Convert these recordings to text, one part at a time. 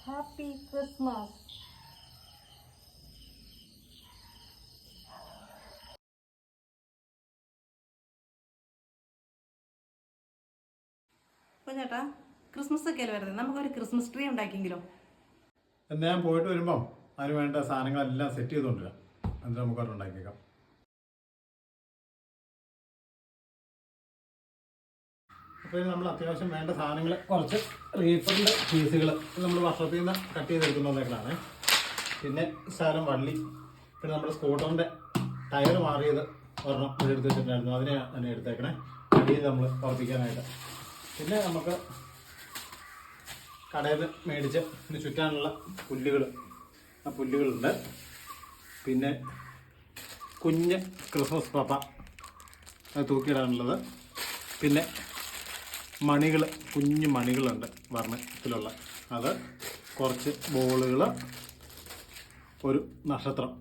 Happy Christmas. അപ്പോൾ ചേട്ടാ, Christmas ഒക്കെ അല്ലേ വരുന്നത്, നമുക്കൊരു ക്രിസ്മസ് ട്രീ ഉണ്ടാക്കിയെങ്കിലോ? എന്നാൽ ഞാൻ പോയിട്ട് വരുമ്പം അതിന് വേണ്ട സാധനങ്ങളെല്ലാം സെറ്റ് ചെയ്തുകൊണ്ടിരാം. എന്നിട്ട് നമുക്കത് ഉണ്ടാക്കിയേക്കാം. അപ്പോൾ നമ്മൾ അത്യാവശ്യം വേണ്ട സാധനങ്ങൾ കുറച്ച് റീഫറിൻ്റെ പീസുകൾ നമ്മൾ വർഷത്തിൽ നിന്ന് കട്ട് ചെയ്തെടുക്കുന്നതൊക്കെയാണ്. പിന്നെ ശകലം വള്ളി, പിന്നെ നമ്മുടെ സ്കൂട്ടറിൻ്റെ ടയർ മാറിയത് ഒരെണ്ണം ഇവിടെ എടുത്ത് വെച്ചിട്ടുണ്ടായിരുന്നു, അതിനെ തന്നെ എടുത്തേക്കണേ അടിയിൽ നമ്മൾ ഉറപ്പിക്കാനായിട്ട്. പിന്നെ നമുക്ക് കടയിൽ മേടിച്ച് ഇതിന് ചുറ്റാനുള്ള പുല്ലുകൾ, ആ പുല്ലുകളുണ്ട്. പിന്നെ കുഞ്ഞ് ക്രിസ്മസ് പപ്പ അത് തൂക്കിയിടാനുള്ളത്. പിന്നെ മണികൾ, കുഞ്ഞു മണികളുണ്ട് വർണ്ണത്തിലുള്ള, അത് കുറച്ച് ബോളുകൾ, ഒരു നക്ഷത്രം.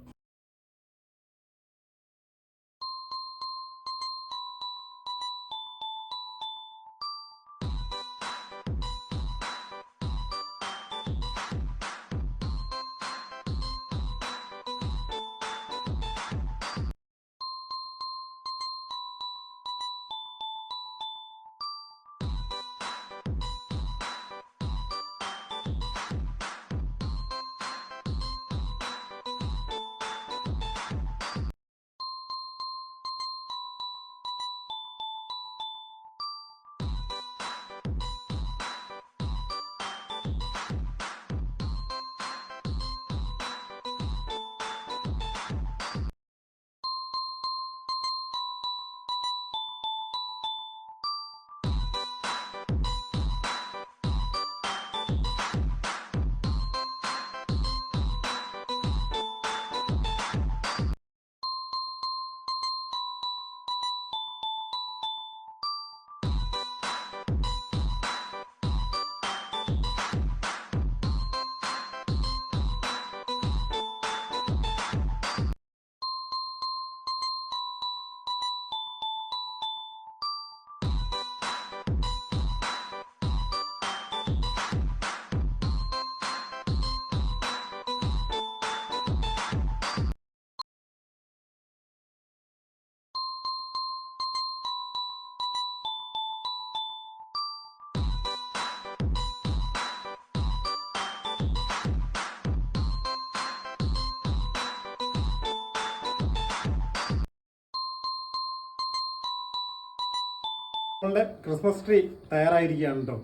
നമ്മളുടെ ക്രിസ്മസ് ട്രീ തയ്യാറായിരിക്കുകയാണ് കേട്ടോ.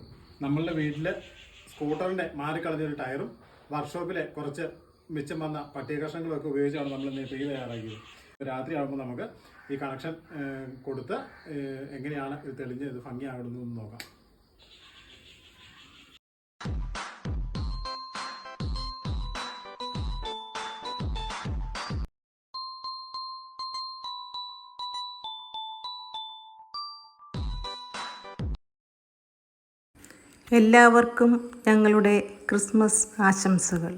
നമ്മളുടെ വീട്ടിൽ സ്കൂട്ടറിൻ്റെ മാറിക്കളഞ്ഞൊരു ടയറും വർക്ക്ഷോപ്പിലെ കുറച്ച് മിച്ചം വന്ന പട്ടിക കഷ്ണങ്ങളൊക്കെ ഉപയോഗിച്ചാണ് നമ്മൾ ഇന്ന് ട്രീ തയ്യാറാക്കിയത്. രാത്രി ആകുമ്പോൾ നമുക്ക് ഈ കണക്ഷൻ കൊടുത്ത് എങ്ങനെയാണ് ഇത് തെളിഞ്ഞ് ഇത് ഭംഗിയാകുന്നതെന്ന് നോക്കാം. എല്ലാവർക്കും ഞങ്ങളുടെ ക്രിസ്മസ് ആശംസകൾ.